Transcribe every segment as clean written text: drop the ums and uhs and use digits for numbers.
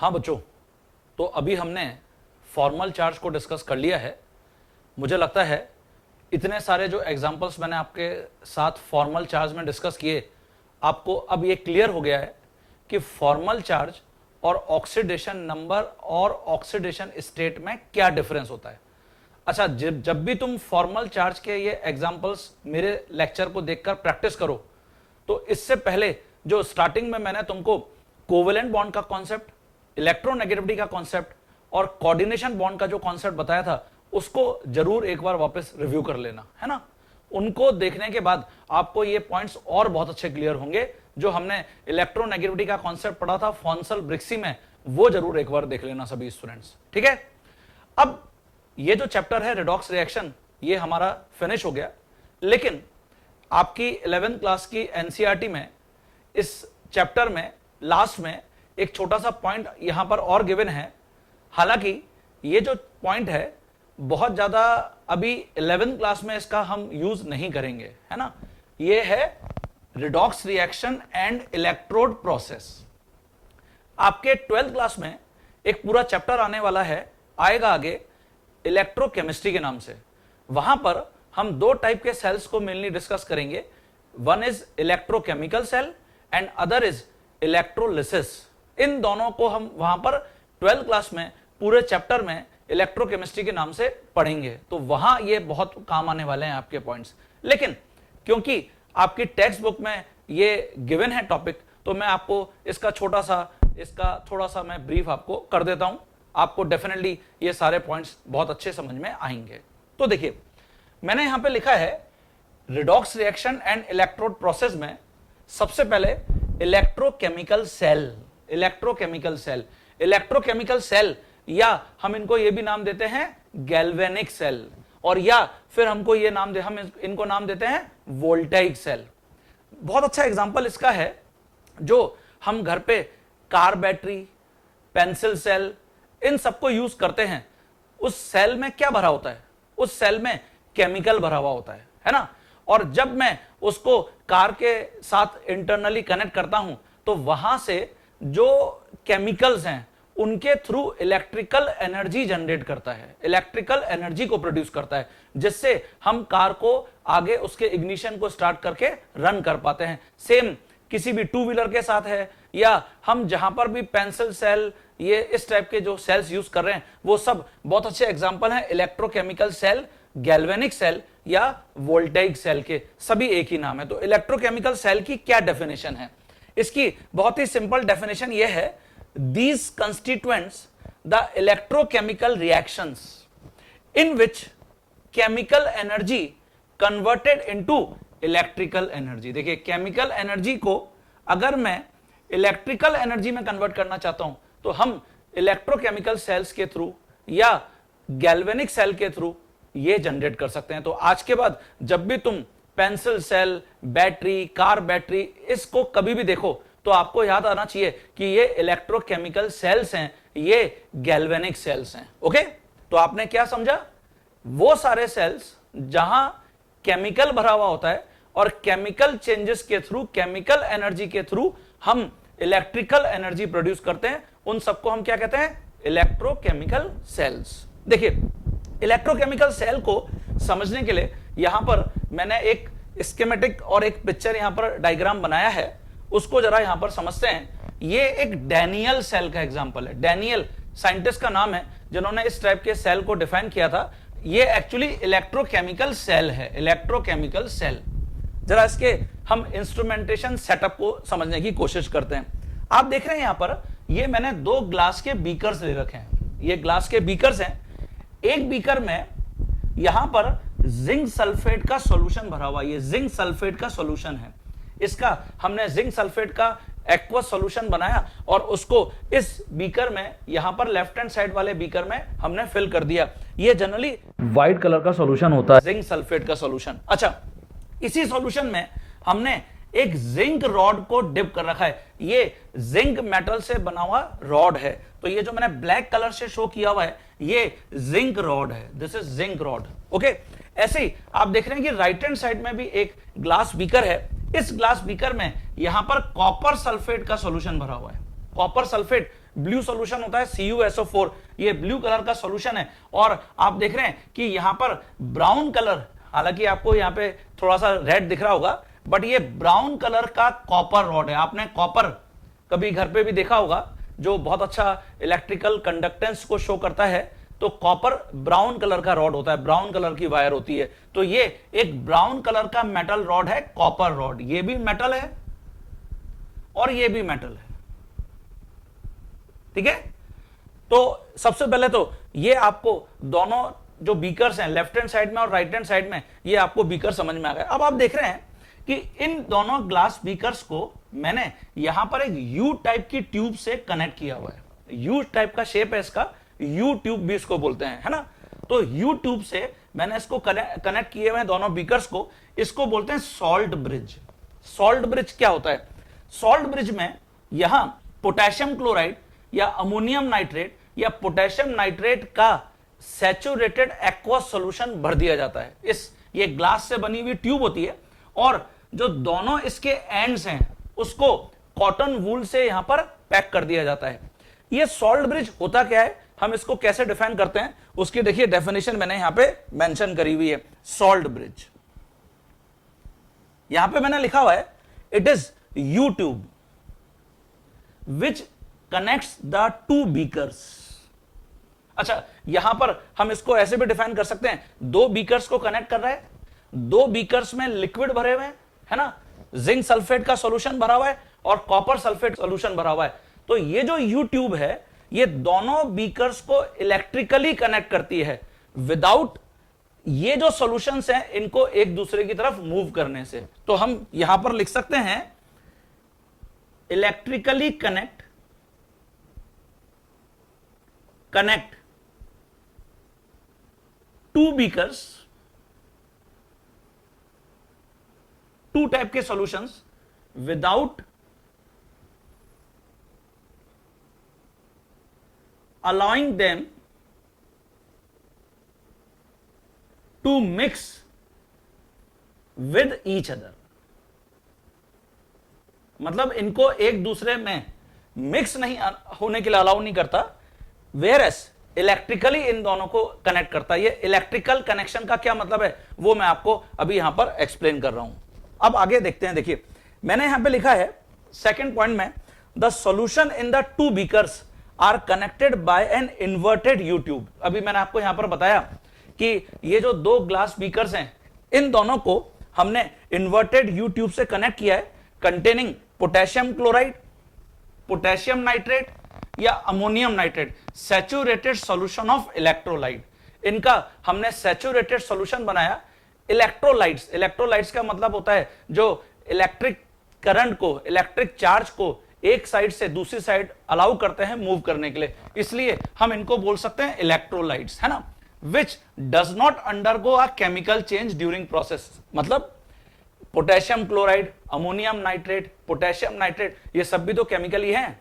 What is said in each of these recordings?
हाँ बच्चों, तो अभी हमने फॉर्मल चार्ज को डिस्कस कर लिया है। मुझे लगता है इतने सारे जो एग्जांपल्स मैंने आपके साथ फॉर्मल चार्ज में डिस्कस किए, आपको अब ये क्लियर हो गया है कि फॉर्मल चार्ज और ऑक्सीडेशन नंबर और ऑक्सीडेशन स्टेट में क्या डिफरेंस होता है। अच्छा, जब भी तुम फॉर्मल चार्ज के ये एग्जांपल्स मेरे लेक्चर को देखकर प्रैक्टिस करो, तो इससे पहले जो स्टार्टिंग में मैंने तुमको कोवेलेंट बॉन्ड का कॉन्सेप्ट, इलेक्ट्रोनेगेटिविटी का कॉन्सेप्ट और कोऑर्डिनेशन बॉन्ड का जो कॉन्सेप्ट बताया था, उसको जरूर एक बार वापस रिव्यू कर लेना, है ना। उनको देखने के बाद आपको ये पॉइंट्स और बहुत अच्छे क्लियर होंगे। जो हमने इलेक्ट्रोनेगेटिविटी का कॉन्सेप्ट पढ़ा था फॉन्सल ब्रिक्सी में, वो जरूर एक बार देख लेना सभी स्टूडेंट्स, ठीक है। अब ये जो चैप्टर है रिडॉक्स रिएक्शन, ये हमारा फिनिश हो गया, लेकिन आपकी 11th क्लास की एनसीईआरटी में इस चैप्टर में लास्ट में एक छोटा सा पॉइंट यहां पर और गिवन है। हालांकि ये जो पॉइंट है बहुत ज्यादा अभी 11th क्लास में इसका हम यूज नहीं करेंगे, है ना। ये है redox reaction and electrode process. आपके 12th क्लास में एक पूरा चैप्टर आने वाला है, आएगा आगे, इलेक्ट्रोकेमिस्ट्री के नाम से। वहां पर हम दो टाइप के सेल्स को मेनली डिस्कस करेंगे। One is electrochemical cell and other is electrolysis. इन दोनों को हम वहां पर 12th क्लास में पूरे चैप्टर में इलेक्ट्रोकेमिस्ट्री के नाम से पढ़ेंगे, तो वहां ये बहुत काम आने वाले हैं आपके पॉइंट्स। लेकिन क्योंकि आपकी टेक्स्ट बुक में ये गिवन है टॉपिक, तो मैं आपको इसका थोड़ा सा मैं ब्रीफ आपको कर देता हूं। आपको डेफिनेटली ये सारे पॉइंट्स बहुत अच्छे समझ में आएंगे। तो देखिए, मैंने यहां पे लिखा है redox reaction and electrode process में सबसे पहले इलेक्ट्रोकेमिकल सेल। इलेक्ट्रोकेमिकल सेल, या हम इनको ये भी नाम देते हैं गैल्वेनिक सेल, और या फिर हम इनको नाम देते हैं वोल्टेइक सेल। बहुत अच्छा एग्जांपल इसका है जो हम घर पे कार बैटरी, पेंसिल सेल, इन सबको यूज करते हैं। उस सेल में क्या भरा होता है? उस सेल में केमिकल भरा हुआ होता है ना। और जब मैं उसको कार के साथ इंटरनली कनेक्ट करता हूं, तो वहां से जो केमिकल्स हैं उनके थ्रू इलेक्ट्रिकल एनर्जी जनरेट करता है, इलेक्ट्रिकल एनर्जी को प्रोड्यूस करता है, जिससे हम कार को आगे उसके इग्निशन को स्टार्ट करके रन कर पाते हैं। सेम किसी भी टू व्हीलर के साथ है, या हम जहां पर भी पेंसिल सेल, ये इस टाइप के जो सेल्स यूज कर रहे हैं, वो सब बहुत अच्छे एग्जांपल हैं इलेक्ट्रोकेमिकल सेल, गैल्वेनिक सेल या वोल्टेइक सेल के। सभी एक ही नाम है। तो इलेक्ट्रोकेमिकल सेल की क्या डेफिनेशन है? इसकी बहुत ही सिंपल डेफिनेशन ये है, these constituents the electrochemical reactions in which chemical energy converted into electrical energy। देखिए, केमिकल एनर्जी को अगर मैं इलेक्ट्रिकल एनर्जी में कन्वर्ट करना चाहता हूं, तो हम इलेक्ट्रोकेमिकल सेल्स के थ्रू या गैल्वेनिक सेल के थ्रू ये जनरेट कर सकते हैं। तो आज के बाद जब भी तुम pencil cell, battery, car battery, इसको कभी भी देखो, तो आपको याद आना चाहिए कि ये इलेक्ट्रोकेमिकल सेल्स हैं, ये गैल्वेनिक सेल्स हैं। ओके, तो आपने क्या समझा? वो सारे सेल्स जहां केमिकल भरा हुआ होता है और केमिकल चेंजेस के थ्रू, केमिकल एनर्जी के थ्रू हम इलेक्ट्रिकल एनर्जी प्रोड्यूस करते हैं, उन सबको हम क्या कहते हैं? Electrochemical cells. देखिए, इलेक्ट्रोकेमिकल सेल को समझने के लिए यहां पर मैंने एक स्कीमेटिक और एक पिक्चर यहां पर डायग्राम बनाया है, उसको जरा यहां पर समझते हैं। ये एक डैनियल सेल का एग्जांपल है। डैनियल साइंटिस्ट का नाम है जिन्होंने इस टाइप के सेल को डिफाइन किया था। ये एक्चुअली इलेक्ट्रोकेमिकल सेल है, इलेक्ट्रोकेमिकल सेल। जरा इसके हम इंस्ट्रूमेंटेशन सेटअप को समझने की कोशिश करते हैं। आप देख रहे हैं यहां पर, ये मैंने दो ग्लास के बीकर्स ले रखे हैं। ये ग्लास के बीकर्स हैं। एक बीकर में यहां पर जिंक सल्फेट का सॉल्यूशन भरा हुआ, ये जिंक सल्फेट का सॉल्यूशन है। इसका हमने जिंक सल्फेट का एक्वस सॉल्यूशन बनाया और उसको इस बीकर में, यहां पर लेफ्ट हैंड साइड वाले बीकर में हमने फिल कर दिया। ये जनरली व्हाइट कलर का सॉल्यूशन होता है, जिंक सल्फेट का सॉल्यूशन। अच्छा, इसी सॉल्यूशन में हमने एक जिंक रॉड को डिप कर रखा है। ये जिंक मेटल से बना हुआ रॉड है। तो ये जो मैंने ब्लैक कलर से शो किया हुआ है, ये जिंक रॉड है। This is zinc rod. Okay, ऐसे ही आप देख रहे हैं कि राइट हैंड साइड में भी एक ग्लास बीकर है। इस ग्लास बीकर में यहां पर कॉपर सल्फेट का सॉल्यूशन भरा हुआ है। कॉपर सल्फेट ब्लू सॉल्यूशन होता है CuSO4, ये ब्लू कलर का सॉल्यूशन है। और आप देख रहे हैं कि यहां पर ब्राउन कलर, हालांकि आपको यहां पे थोड़ा सा रेड दिख रहा होगा, बट ये ब्राउन कलर का कॉपर रॉड है। आपने कॉपर कभी घर पे भी देखा होगा, जो बहुत अच्छा इलेक्ट्रिकल कंडक्टेंस को शो करता है। तो कॉपर ब्राउन कलर का रॉड होता है, ब्राउन कलर की वायर होती है। तो ये एक ब्राउन कलर का मेटल रॉड है, कॉपर रॉड। ये भी मेटल है और ये भी मेटल है, ठीक है। तो सबसे पहले तो ये आपको दोनों जो बीकर्स हैं, लेफ्ट हैंड साइड में और राइट हैंड साइड में, ये आपको बीकर समझ में आ गया। अब आप देख रहे हैं कि इन दोनों ग्लास बीकर्स को मैंने यहां पर एक यू टाइप की ट्यूब से कनेक्ट किया हुआ है। यू टाइप का शेप है इसका, यू ट्यूब भी इसको बोलते हैं, है ना। तो यू ट्यूब से मैंने इसको कनेक्ट किए हुए हैं दोनों बीकर्स को। इसको बोलते हैं सॉल्ट ब्रिज। सॉल्ट ब्रिज क्या होता है? सॉल्ट ब्रिज में यहां पोटेशियम क्लोराइड या अमोनियम नाइट्रेट या पोटेशियम नाइट्रेट का सैचुरेटेड एक्वस सॉल्यूशन भर दिया जाता है। ये ग्लास से बनी हुई ट्यूब होती है और जो दोनों इसके एंड्स हैं उसको कॉटन वूल से यहां पर पैक कर दिया जाता है। ये सॉल्ट ब्रिज होता क्या है, हम इसको कैसे डिफाइन करते हैं, उसकी देखिए डेफिनेशन मैंने यहां पे मेंशन करी हुई है। सॉल्ट ब्रिज यहां पे मैंने लिखा हुआ है, it is you tube which connects the two beakers. अच्छा, यहां पर हम इसको ऐसे भी डिफाइन कर सकते हैं, दो बीकर्स को कनेक्ट कर रहा है, दो बीकर्स में लिक्विड भरे हुए हैं, है ना, जिंक सल्फेट का सॉल्यूशन भरा हुआ है और कॉपर सल्फेट सॉल्यूशन भरा हुआ है। तो ये जो यू ट्यूब है ये दोनों बीकर्स को इलेक्ट्रिकली कनेक्ट करती है विदाउट ये जो सॉल्यूशंस हैं इनको एक दूसरे की तरफ मूव करने से। तो हम यहां पर लिख सकते हैं electrically connect two beakers, two type के solutions without allowing them to mix with each other। मतलब इनको एक दूसरे में मिक्स नहीं होने के लिए अलाउ नहीं करता, वेयरएस इलेक्ट्रिकली इन दोनों को कनेक्ट करता है। ये इलेक्ट्रिकल कनेक्शन का क्या मतलब है वो मैं आपको अभी यहां पर एक्सप्लेन कर रहा हूं। अब आगे देखते हैं। देखिए मैंने यहां पे लिखा है सेकंड पॉइंट में, the solution in the two beakers are connected by an inverted U tube. अभी मैंने आपको यहां पर बताया कि ये जो दो ग्लास बीकर्स हैं इन दोनों को हमने इन्वर्टेड यू ट्यूब से कनेक्ट किया है, containing potassium chloride, potassium nitrate या ammonium nitrate, saturated solution of electrolyte. इनका हमने सैचुरेटेड सॉल्यूशन बनाया। इलेक्ट्रोलाइट्स, इलेक्ट्रोलाइट्स का मतलब होता है जो इलेक्ट्रिक करंट को, इलेक्ट्रिक चार्ज को एक साइड से दूसरी साइड अलाउ करते हैं मूव करने के लिए, इसलिए हम इनको बोल सकते हैं इलेक्ट्रोलाइट्स, है ना। Which does not undergo a chemical change during process. मतलब potassium chloride, ammonium nitrate, potassium nitrate, ये सब भी तो केमिकल ही हैं।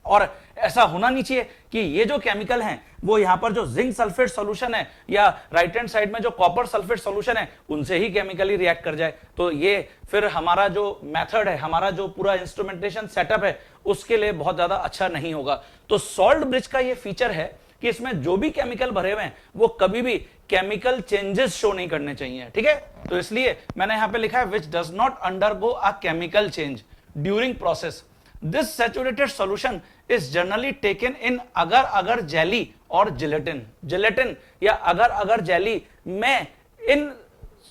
और ऐसा होना नहीं चाहिए कि ये जो केमिकल हैं वो यहां पर जो जिंक सल्फेट सॉल्यूशन है या राइट हैंड साइड में जो कॉपर सल्फेट सॉल्यूशन है उनसे ही केमिकली रिएक्ट कर जाए। तो ये फिर हमारा जो मेथड है, हमारा जो पूरा इंस्ट्रूमेंटेशन सेटअप है उसके लिए बहुत ज्यादा अच्छा नहीं होगा। तो सॉल्ट ब्रिज का ये फीचर है कि इसमें जो भी केमिकल भरे हुए हैं वो कभी भी केमिकल चेंजेस शो नहीं करने चाहिए, ठीक है। तो इसलिए मैंने यहां पे लिखा है विच does not undergo a chemical change during process. This saturated solution is generally taken in agar-agar jelly और जिलेटिन। जिलेटिन या अगर-अगर जेली में इन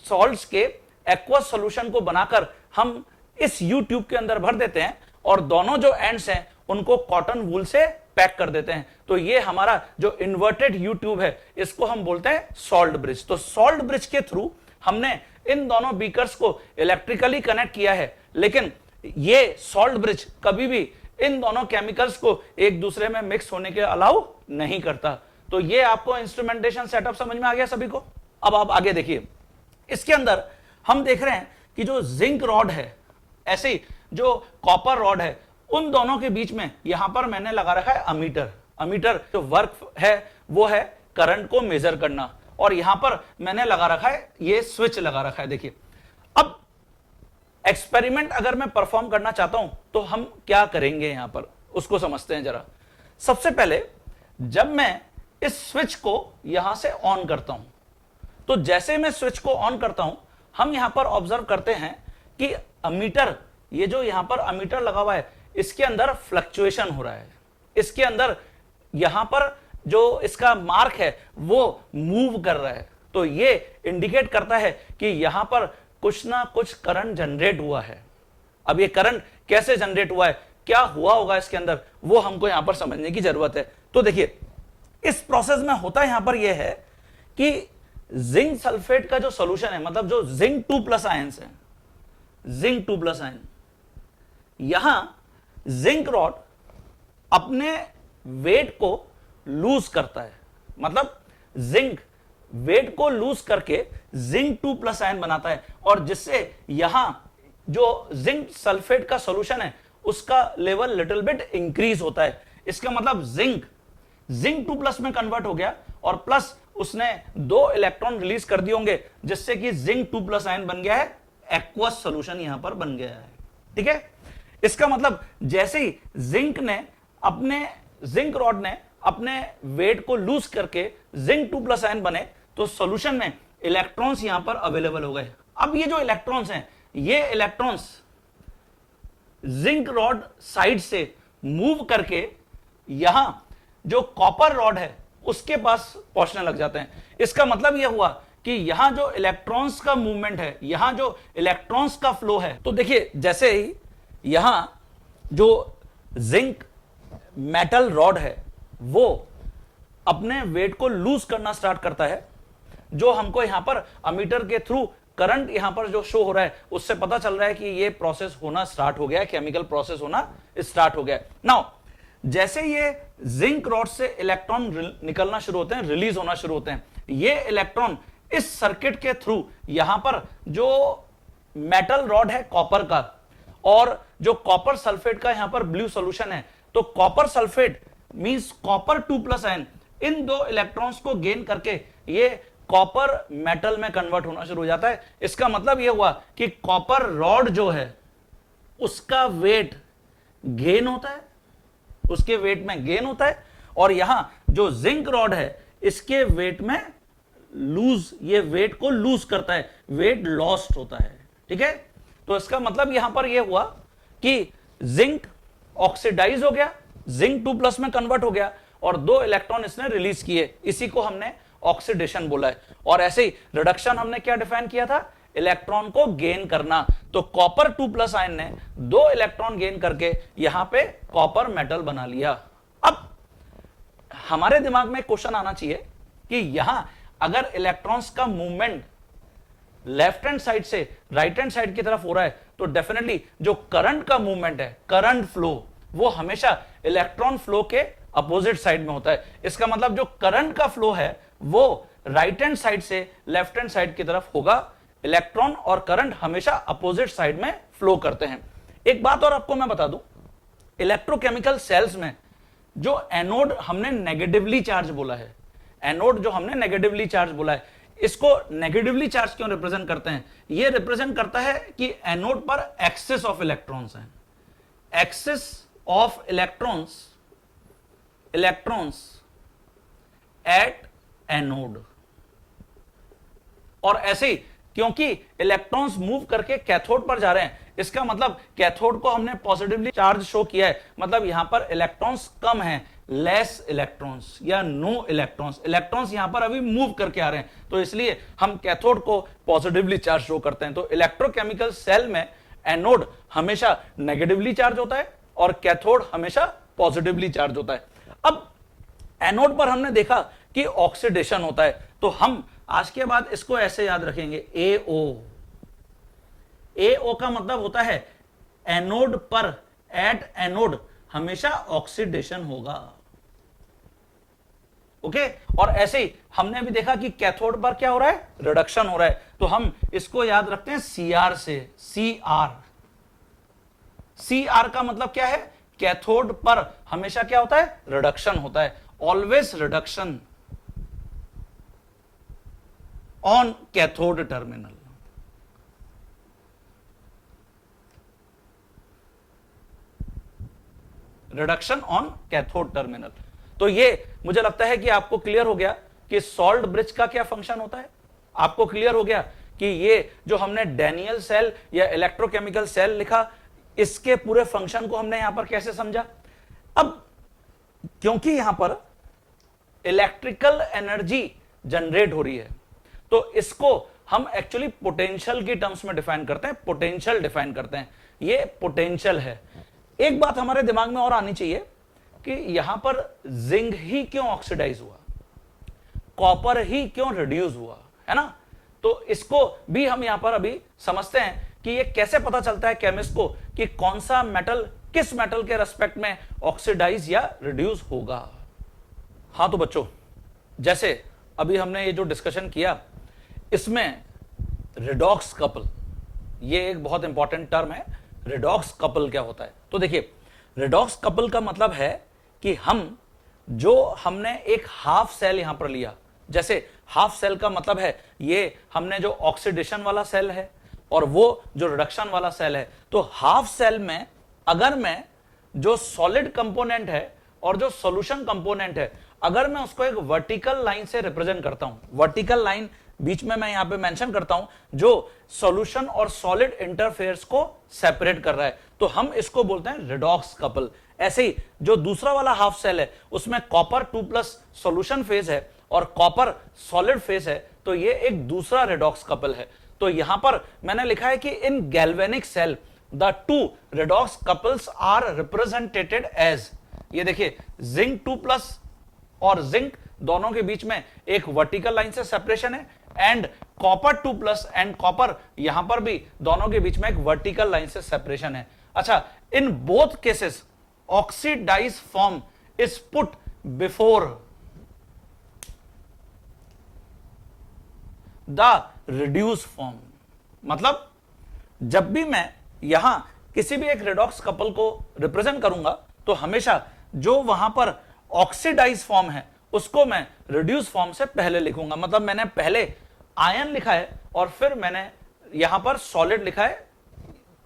सॉल्ट्स के एक्वस सॉल्यूशन को बनाकर हम इस यू ट्यूब के अंदर भर देते हैं और दोनों जो एंड्स हैं उनको कॉटन वूल से पैक कर देते हैं। तो ये हमारा जो इन्वर्टेड यू ट्यूब है इसको हम बोलते हैं सॉल्ट ब्रिज। तो सॉल्ट ब्रिज के थ्रू हमने इन दोनों बीकर्स को इलेक्ट्रिकली कनेक्ट किया है, लेकिन ये सॉल्ट ब्रिज कभी भी इन दोनों केमिकल्स को एक दूसरे में मिक्स होने के अलाउ नहीं करता। तो ये आपको इंस्ट्रूमेंटेशन सेटअप समझ में आ गया सभी को। अब आप आगे देखिए, इसके अंदर हम देख रहे हैं कि जो जिंक रॉड है, ऐसे ही जो कॉपर रॉड है, उन दोनों के बीच में यहां पर मैंने लगा रखा है अमीटर। अमीटर जो वर्क है वो है करंट को मेजर करना, और यहां पर मैंने लगा रखा है ये स्विच लगा रखा है। देखिए अब एक्सपेरिमेंट अगर मैं परफॉर्म करना चाहता हूं तो हम क्या करेंगे यहां पर, उसको समझते हैं जरा। सबसे पहले जब मैं इस स्विच को यहां से ऑन करता हूं, तो जैसे मैं स्विच को ऑन करता हूं, हम यहां पर ऑब्जर्व करते हैं कि अमीटर, ये जो यहां पर अमीटर लगा हुआ है, इसके अंदर फ्लक्चुएशन हो रहा है, इसके अंदर यहां पर जो इसका मार्क है वो मूव कर रहा है। तो ये इंडिकेट करता है कि यहां पर कुछ ना कुछ करंट जनरेट हुआ है। अब ये करंट कैसे जनरेट हुआ है, क्या हुआ होगा इसके अंदर, वो हमको यहां पर समझने की जरूरत है। तो देखिए, इस प्रोसेस में होता यहां पर यह है कि जिंक सल्फेट का जो सॉल्यूशन है, मतलब जो जिंक 2+ आयंस है, जिंक 2+ आयन, यहां जिंक रॉड अपने वेट को लूज करता है, मतलब जिंक वेट को लूज करके जिंक 2+ आयन बनाता है, और जिससे यहां जो जिंक सल्फेट का सॉल्यूशन है उसका लेवल लिटिल बिट इंक्रीज होता है। इसका मतलब जिंक 2+ में कन्वर्ट हो गया, और प्लस उसने 2 इलेक्ट्रॉन रिलीज कर दिए होंगे, जिससे कि जिंक 2+ आयन बन गया है, एक्वस सॉल्यूशन यहां पर बन गया है। ठीक है, इसका मतलब जैसे ही जिंक रॉड ने अपने वेट को लूज करके जिंक 2+ आयन बने, तो सॉल्यूशन में इलेक्ट्रॉन्स यहां पर अवेलेबल हो गए। अब ये जो इलेक्ट्रॉन्स हैं, ये इलेक्ट्रॉन्स जिंक रॉड साइड से मूव करके यहां जो कॉपर रॉड है उसके पास पहुंचने लग जाते हैं। इसका मतलब यह हुआ कि यहां जो इलेक्ट्रॉन्स का मूवमेंट है, यहां जो इलेक्ट्रॉन्स का फ्लो है, तो देखिए जैसे ही यहां जो जिंक मेटल रॉड है वो अपने वेट को लूज करना स्टार्ट करता है, जो हमको यहां पर अमीटर के थ्रू करंट यहां पर जो शो हो रहा है उससे पता चल रहा है कि ये प्रोसेस होना स्टार्ट हो गया है, केमिकल प्रोसेस होना स्टार्ट हो गया है। नाउ जैसे ये जिंक रॉड से इलेक्ट्रॉन निकलना शुरू होते हैं, रिलीज होना शुरू होते हैं, ये इलेक्ट्रॉन इस सर्किट के थ्रू यहां पर जो मेटल रॉड है कॉपर का, और जो कॉपर सल्फेट का यहां पर ब्लू सॉल्यूशन है, तो copper sulphate means copper 2+ ion, इन 2 इलेक्ट्रॉन्स को गेन करके ये कॉपर मेटल में कन्वर्ट होना शुरू हो जाता है। इसका मतलब यह हुआ कि कॉपर रॉड जो है उसका वेट गेन होता है, उसके वेट में गेन होता है, और यहां जो जिंक रॉड है इसके वेट में लूज, ये वेट को लूज करता है, वेट लॉस्ट होता है। ठीक है, तो इसका मतलब यहां पर यह हुआ कि जिंक ऑक्सीडाइज हो गया, जिंक 2+ में कन्वर्ट हो गया, और 2 इलेक्ट्रॉन इसने रिलीज किए, इसी को हमने ऑक्सीडेशन बोला है। और ऐसे ही रिडक्शन हमने क्या डिफाइन किया था, इलेक्ट्रॉन को गेन करना। तो कॉपर 2+ आयन ने 2 इलेक्ट्रॉन गेन करके यहां पे कॉपर मेटल बना लिया। अब हमारे दिमाग में क्वेश्चन आना चाहिए कि यहां अगर इलेक्ट्रॉन्स का मूवमेंट लेफ्ट हैंड साइड से राइट हैंड साइड की तरफ हो रहा है, तो डेफिनेटली जो करंट का मूवमेंट है, करंट फ्लो, वो हमेशा इलेक्ट्रॉन फ्लो के अपोजिट साइड में होता है। इसका मतलब जो करंट का फ्लो है वो राइट हैंड साइड से लेफ्ट हैंड साइड की तरफ होगा। इलेक्ट्रॉन और करंट हमेशा अपोजिट साइड में फ्लो करते हैं। एक बात और आपको मैं बता दूं, इलेक्ट्रोकेमिकल सेल्स में जो एनोड हमने नेगेटिवली चार्ज बोला है, एनोड जो हमने नेगेटिवली चार्ज बोला है, इसको नेगेटिवली चार्ज क्यों रिप्रेजेंट करते हैं? ये रिप्रेजेंट करता है कि एनोड पर एक्सेस ऑफ इलेक्ट्रॉन्स हैं, excess of electrons at anode. और ऐसे ही क्योंकि इलेक्ट्रॉन्स मूव करके कैथोड पर जा रहे हैं, इसका मतलब कैथोड को हमने पॉजिटिवली चार्ज शो किया है, मतलब यहां पर इलेक्ट्रॉन्स कम हैं, लेस इलेक्ट्रॉन्स या नो इलेक्ट्रॉन्स, इलेक्ट्रॉन्स यहां पर अभी मूव करके आ रहे हैं, तो इसलिए हम कैथोड को पॉजिटिवली चार्ज शो करते हैं। तो इलेक्ट्रोकेमिकल सेल में एनोड हमेशा नेगेटिवली चार्ज होता है और कैथोड हमेशा पॉजिटिवली चार्ज होता है। अब एनोड पर हमने देखा कि ऑक्सीडेशन होता है, तो हम आज के बाद इसको ऐसे याद रखेंगे, AO। AO का मतलब होता है एनोड पर, एट एनोड हमेशा ऑक्सीडेशन होगा। ओके, और ऐसे ही हमने भी देखा कि कैथोड पर क्या हो रहा है, रिडक्शन हो रहा है, तो हम इसको याद रखते हैं CR से, CR का मतलब क्या है, कैथोड पर हमेशा क्या होता है, रिडक्शन होता है, always reduction on cathode terminal. Reduction on cathode terminal. तो ये मुझे लगता है कि आपको क्लियर हो गया कि सॉल्ट ब्रिज का क्या फंक्शन होता है। आपको क्लियर हो गया कि ये जो हमने डैनियल सेल या इलेक्ट्रोकेमिकल सेल लिखा, इसके पूरे फंक्शन को हमने यहां पर कैसे समझा। अब क्योंकि यहां पर इलेक्ट्रिकल एनर्जी जनरेट हो रही है, तो इसको हम एक्चुअली पोटेंशियल की टर्म्स में डिफाइन करते हैं, पोटेंशियल डिफाइन करते हैं। ये पोटेंशियल है। एक बात हमारे दिमाग में और आनी चाहिए कि यहां पर जिंक ही क्यों ऑक्सीडाइज हुआ, कॉपर ही क्यों रिड्यूस हुआ, है ना। तो इसको भी हम यहां पर अभी समझते हैं कि ये कैसे पता चलता है केमिस्ट को कि कौन सा मेटल किस मेटल के रेस्पेक्ट में ऑक्सीडाइज या रिड्यूस होगा। हां तो बच्चों, जैसे अभी हमने ये जो डिस्कशन किया, इसमें रिडॉक्स कपल, ये एक बहुत इंपॉर्टेंट टर्म है। रिडॉक्स कपल क्या होता है, तो देखिए रिडॉक्स कपल का मतलब है कि हमने एक हाफ सेल यहां पर लिया। जैसे हाफ सेल का मतलब है ये हमने जो ऑक्सीडेशन वाला सेल है और वो जो रिडक्शन वाला सेल है। तो हाफ सेल में अगर मैं जो सॉलिड कंपोनेंट है और जो सॉल्यूशन कंपोनेंट है, अगर मैं उसको एक वर्टिकल लाइन से रिप्रेजेंट करता हूं, वर्टिकल लाइन बीच में मैं यहां पे मेंशन करता हूं जो सॉल्यूशन और सॉलिड इंटरफेस को सेपरेट कर रहा है, तो हम इसको बोलते हैं रिडॉक्स कपल। ऐसे ही जो दूसरा वाला हाफ सेल है उसमें कॉपर 2+ सॉल्यूशन फेज है और कॉपर सॉलिड फेज है, तो ये एक दूसरा रिडॉक्स कपल है। तो यहां पर मैंने लिखा है कि in galvanic cell the two redox couples are represented as, ये देखिए जिंक 2+ और जिंक दोनों के बीच में एक वर्टिकल लाइन से सेपरेशन है, एंड कॉपर 2+ एंड कॉपर यहां पर भी दोनों के बीच में एक वर्टिकल लाइन से सेपरेशन है। अच्छा, in both cases oxidise form is put before the reduce form. मतलब जब भी मैं यहां किसी भी एक रिडॉक्स कपल को रिप्रेजेंट करूंगा तो हमेशा जो वहां पर ऑक्सीडाइज फॉर्म है उसको मैं रिड्यूस फॉर्म से पहले लिखूंगा। मतलब मैंने पहले आयन लिखा है और फिर मैंने यहां पर सॉलिड लिखा है,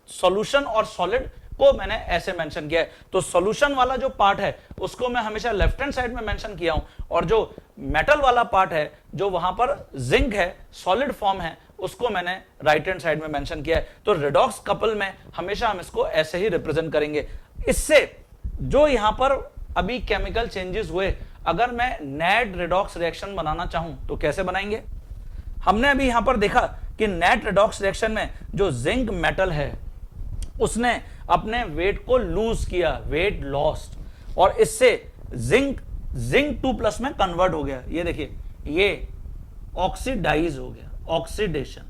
सॉल्यूशन और सॉलिड को मैंने ऐसे मेंशन किया है। तो सॉल्यूशन वाला जो पार्ट है उसको मैं हमेशा लेफ्ट हैंड साइड में मेंशन किया हूं, और जो मेटल वाला पार्ट है जो वहां पर जिंक है, सॉलिड फॉर्म है, उसको मैंने राइट हैंड साइड में मेंशन किया है। तो रिडॉक्स कपल में हमेशा हम इसको ऐसे ही रिप्रेजेंट करेंगे। इससे जो यहां पर अभी केमिकल चेंजेस हुए, अगर मैं नेट रिडॉक्स रिएक्शन बनाना चाहूं तो कैसे बनाएंगे। हमने अभी यहां पर देखा कि नेट रिडॉक्स रिएक्शन में जो जिंक मेटल है उसने अपने वेट को लूज किया, वेट लॉस्ट, और इससे जिंक 2+ में कन्वर्ट हो गया। ये देखिए ये ऑक्सीडाइज हो गया, ऑक्सीडेशन।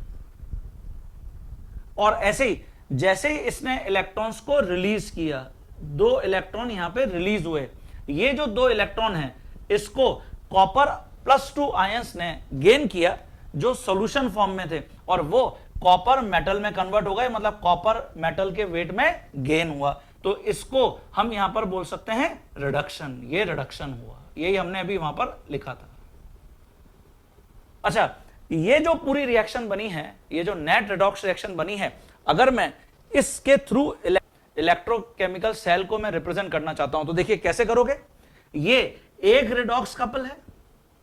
और ऐसे ही जैसे ही इसने इलेक्ट्रॉन्स को रिलीज किया, 2 इलेक्ट्रॉन यहां पे रिलीज हुए, ये जो 2 इलेक्ट्रॉन हैं इसको कॉपर +2 आयंस ने गेन किया जो सॉल्यूशन फॉर्म में थे, और वो कॉपर मेटल में कन्वर्ट हो गए, मतलब कॉपर मेटल के वेट में गेन हुआ। तो इसको हम यहां पर बोल सकते हैं रिडक्शन। ये रिडक्शन हुआ, यही हमने अभी वहां पर लिखा था। अच्छा, ये जो पूरी रिएक्शन बनी है, ये जो नेट रिडॉक्स रिएक्शन बनी है, अगर मैं इसके थ्रू इलेक्ट्रोकेमिकल सेल को मैं रिप्रेजेंट करना चाहता हूं तो देखिए कैसे करोगे। ये एक रिडॉक्स कपल है,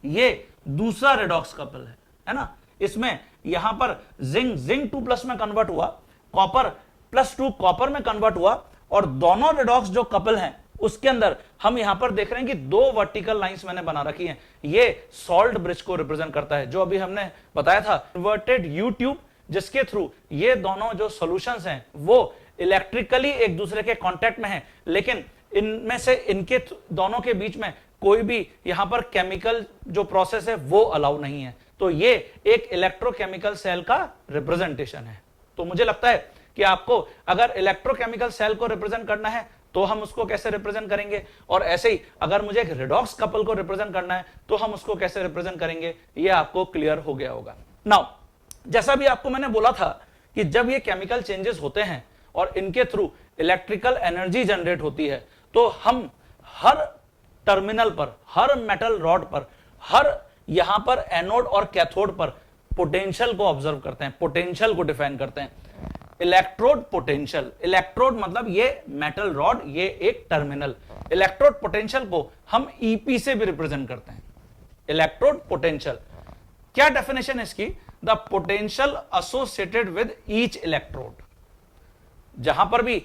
ये दूसरा रिडॉक्स कपल है ना। इसमें यहां पर जिंक 2+ में कन्वर्ट हुआ, कॉपर +2 कॉपर में कन्वर्ट हुआ, और दोनों रिडॉक्स जो कपल हैं उसके अंदर हम यहां पर देख रहे हैं कि 2 वर्टिकल लाइंस मैंने बना रखी हैं। ये सॉल्ट ब्रिज को रिप्रेजेंट करता है, जो अभी हमने बताया था इन्वर्टेड यू ट्यूब, जिसके थ्रू ये दोनों जो सॉल्यूशंस हैं वो इलेक्ट्रिकली एक दूसरे के कांटेक्ट में हैं, लेकिन इनमें से इनके दोनों के बीच में कोई भी यहां पर केमिकल जो प्रोसेस है वो अलाउ नहीं है। तो ये एक इलेक्ट्रोकेमिकल सेल का रिप्रेजेंटेशन है। तो मुझे लगता है कि आपको अगर इलेक्ट्रोकेमिकल सेल को रिप्रेजेंट करना है तो हम उसको कैसे रिप्रेजेंट करेंगे, और ऐसे ही अगर मुझे एक रिडॉक्स कपल को रिप्रेजेंट करना है तो हम उसको कैसे रिप्रेजेंट करेंगे, ये आपको क्लियर हो गया होगा। नाउ, जैसा भी आपको मैंने बोला था कि जब ये केमिकल चेंजेस होते हैं और इनके थ्रू इलेक्ट्रिकल एनर्जी जनरेट होती है, तो हम हर टर्मिनल पर, हर मेटल रॉड पर, हर यहां पर एनोड और कैथोड पर पोटेंशियल को ऑब्जर्व करते हैं, पोटेंशियल को डिफाइन करते हैं। इलेक्ट्रोड पोटेंशियल, इलेक्ट्रोड मतलब ये मेटल रॉड, ये एक टर्मिनल, इलेक्ट्रोड पोटेंशियल को हम ईपी से भी रिप्रेजेंट करते हैं। इलेक्ट्रोड पोटेंशियल क्या डेफिनेशन है इसकी? The potential associated with each electrode. जहां पर भी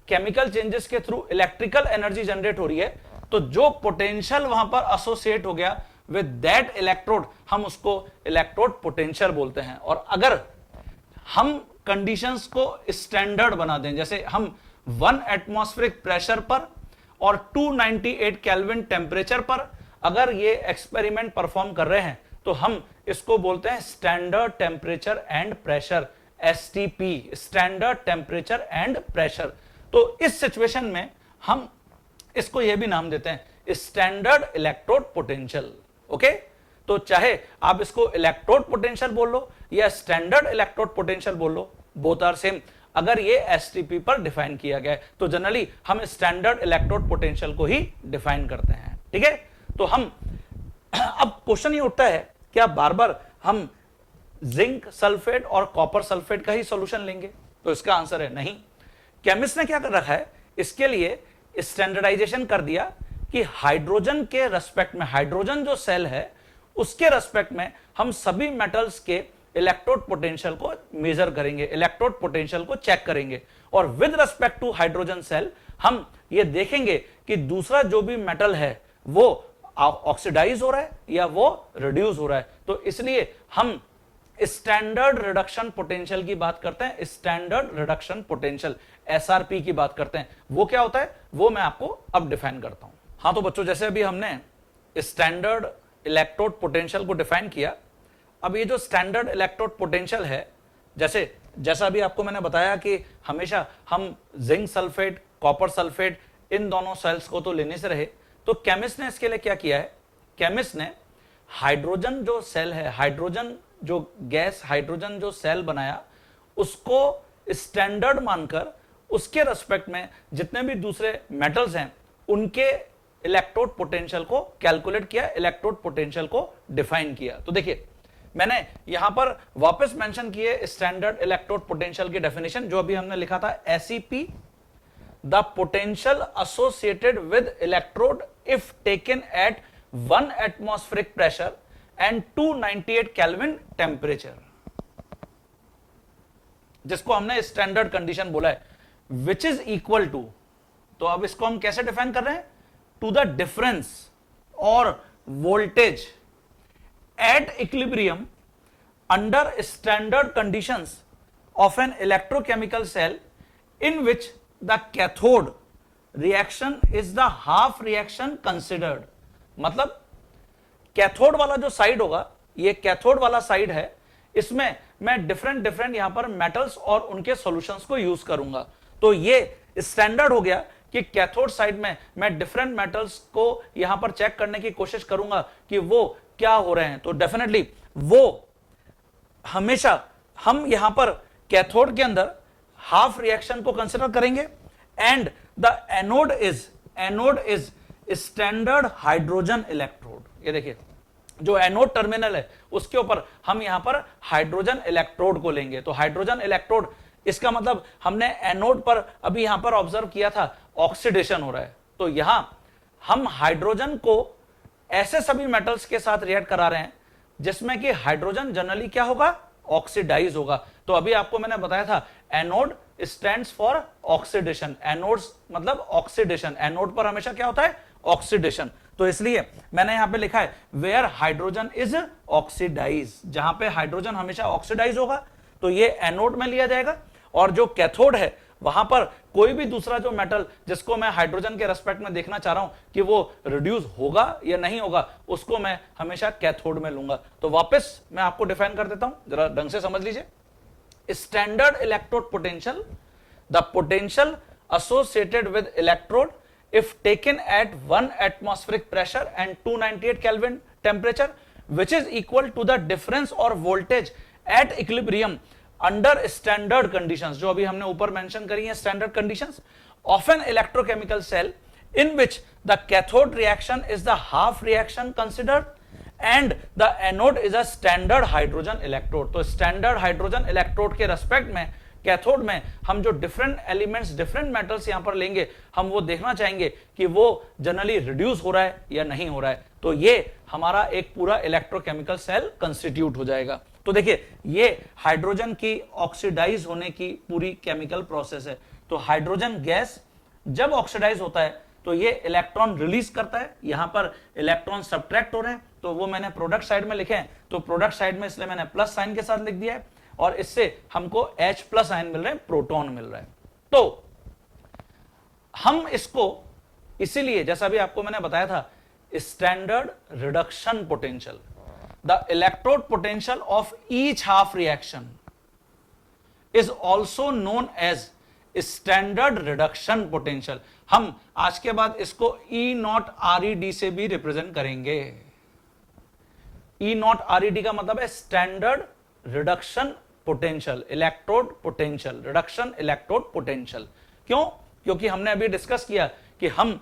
केमिकल चेंजेस के थ्रू इलेक्ट्रिकल एनर्जी जनरेट हो रही है, तो जो पोटेंशियल वहां पर एसोसिएट हो गया विद दैट इलेक्ट्रोड, हम उसको इलेक्ट्रोड पोटेंशियल बोलते हैं। और अगर हम कंडीशंस को स्टैंडर्ड बना दें, जैसे हम 1 एटमॉस्फेरिक प्रेशर पर और 298 केल्विन टेम्परेचर पर अगर ये एक्सपेरिमेंट परफॉर्म कर रहे हैं, तो हम इसको बोलते हैं standard temperature and pressure, STP, standard temperature and pressure. तो इस सिचुएशन में हम इसको यह भी नाम देते हैं स्टैंडर्ड इलेक्ट्रोड पोटेंशियल। ओके, तो चाहे आप इसको इलेक्ट्रोड पोटेंशियल बोल लो या स्टैंडर्ड इलेक्ट्रोड पोटेंशियल बोल लो, बोथ आर सेम। अगर ये एसटीपी पर डिफाइन किया गया है, तो जनरली हम स्टैंडर्ड इलेक्ट्रोड पोटेंशियल को ही डिफाइन करते हैं। ठीक है, तो हम अब क्वेश्चन ये उठता है, क्या बार बार हम जिंक सल्फेट और कॉपर सल्फेट का ही सॉल्यूशन लेंगे? तो इसका आंसर है नहीं। केमिस्ट ने क्या कर रखा है, इसके लिए स्टैंडर्डाइजेशन कर दिया कि हाइड्रोजन के रेस्पेक्ट में, हाइड्रोजन जो सेल है उसके रेस्पेक्ट में हम सभी मेटल्स के इलेक्ट्रोड पोटेंशियल को मेजर करेंगे, इलेक्ट्रोड पोटेंशियल को चेक करेंगे, और with respect to hydrogen cell हम ये देखेंगे कि दूसरा जो भी मेटल है वो ऑक्सीडाइज हो रहा है या वो रिड्यूस हो रहा है। तो इसलिए हम स्टैंडर्ड रिडक्शन पोटेंशियल की बात करते हैं, स्टैंडर्ड रिडक्शन पोटेंशियल, एसआरपी की बात करते हैं। वो क्या होता है वो मैं आपको अब डिफाइन करता हूं। हाँ, तो बच्चों जैसे अभी हमने स्टैंडर्ड इलेक्ट्रोड पोटेंशियल को डिफाइन किया, अब ये जो स्टैंडर्ड इलेक्ट्रोड पोटेंशियल है, जैसा अभी आपको मैंने बताया कि हमेशा हम जिंक सल्फेट, कॉपर सल्फेट, इन दोनों सेल्स को तो लेने से रहे, तो केमिस्ट ने इसके लिए क्या किया है, केमिस्ट ने हाइड्रोजन जो सेल है, हाइड्रोजन जो गैस, हाइड्रोजन जो सेल बनाया, उसको स्टैंडर्ड मानकर उसके रेस्पेक्ट में जितने भी दूसरे मेटल्स हैं उनके इलेक्ट्रोड पोटेंशियल को कैलकुलेट किया, इलेक्ट्रोड पोटेंशियल को डिफाइन किया। तो देखिए मैंने यहां पर वापस मेंशन किए स्टैंडर्ड इलेक्ट्रोड पोटेंशियल की डेफिनेशन, जो अभी हमने लिखा था SEP, the potential associated with electrode if taken at 1 atmospheric pressure and 298 kelvin temperature, जिसको हमने स्टैंडर्ड कंडीशन बोला है, विच इज इक्वल टू, तो अब इसको हम कैसे डिफाइन कर रहे हैं, to the difference or voltage at equilibrium under standard conditions of an electrochemical cell in which the cathode reaction is the half reaction considered. मतलब कैथोड वाला जो साइड होगा, ये कैथोड वाला साइड है, इसमें मैं डिफरेंट यहां पर मेटल्स और उनके सॉल्यूशंस को यूज करूंगा। तो ये स्टैंडर्ड हो गया कि कैथोड साइड में मैं डिफरेंट मेटल्स को यहां पर चेक करने की कोशिश करूंगा कि वो क्या हो रहे हैं। तो डेफिनेटली वो हमेशा हम यहां पर कैथोड के अंदर हाफ रिएक्शन को कंसिडर करेंगे, and the anode is standard hydrogen electrode. ये देखिए जो एनोड टर्मिनल है उसके ऊपर हम यहां पर हाइड्रोजन इलेक्ट्रोड को लेंगे। तो हाइड्रोजन इलेक्ट्रोड, इसका मतलब हमने एनोड पर अभी यहां पर ऑब्जर्व किया था ऑक्सीडेशन हो रहा है, तो यहां हम हाइड्रोजन को ऐसे सभी मेटल्स के साथ रिएक्ट करा रहे हैं जिसमें कि हाइड्रोजन जनरली क्या होगा, ऑक्सीडाइज होगा। तो अभी आपको मैंने बताया था anode stands for oxidation, anodes मतलब ऑक्सीडेशन, एनोड पर हमेशा क्या होता है, ऑक्सीडेशन। तो इसलिए मैंने यहां पे लिखा है वेयर हाइड्रोजन इज ऑक्सीडाइज, जहां पे हाइड्रोजन हमेशा ऑक्सीडाइज होगा तो ये एनोड में लिया जाएगा, और जो कैथोड है वहां पर कोई भी दूसरा जो मेटल जिसको मैं हाइड्रोजन के रेस्पेक्ट में देखना चाह रहा हूं कि वो रिड्यूस होगा या नहीं होगा, उसको मैं हमेशा कैथोड में लूंगा। तो वापस मैं आपको डिफाइन कर देता हूं, जरा ढंग से समझ लीजिए। Standard electrode potential, the potential associated with electrode if taken at 1 atmospheric pressure and 298 Kelvin temperature, which is equal to the difference or voltage at equilibrium under standard conditions, जो अभी हमने ऊपर मेंशन करी है standard conditions of an electrochemical cell in which the cathode reaction is the half reaction considered and the anode is a standard hydrogen electrode। तो standard hydrogen electrode के respect में cathode में हम जो डिफरेंट एलिमेंट्स, डिफरेंट मेटल्स यहां पर लेंगे, हम वो देखना चाहेंगे कि वो जनरली रिड्यूस हो रहा है या नहीं हो रहा है। तो ये हमारा एक पूरा इलेक्ट्रोकेमिकल सेल कंस्टिट्यूट हो जाएगा। तो देखिए, ये हाइड्रोजन की ऑक्सीडाइज होने की पूरी केमिकल प्रोसेस है। तो हाइड्रोजन गैस जब ऑक्सीडाइज होता है तो ये इलेक्ट्रॉन रिलीज करता है, यहां पर इलेक्ट्रॉन सब्ट्रैक्ट हो रहे हैं, तो वो मैंने प्रोडक्ट साइड में लिखे हैं, तो प्रोडक्ट साइड में इसलिए मैंने प्लस साइन के साथ लिख दिया है, और इससे हमको H प्लस आयन मिल रहे हैं, प्रोटॉन मिल रहा है। तो हम इसको इसीलिए, जैसा भी आपको मैंने बताया था, standard reduction potential, the electrode potential of each half reaction is also known as standard reduction potential. हम आज के बाद इसको E0 ReD से भी रिप्रेजेंट करेंगे। E0 ReD का मतलब है standard reduction potential, electrode potential, reduction electrode potential. क्यों? क्योंकि हमने अभी डिस्कस किया कि हम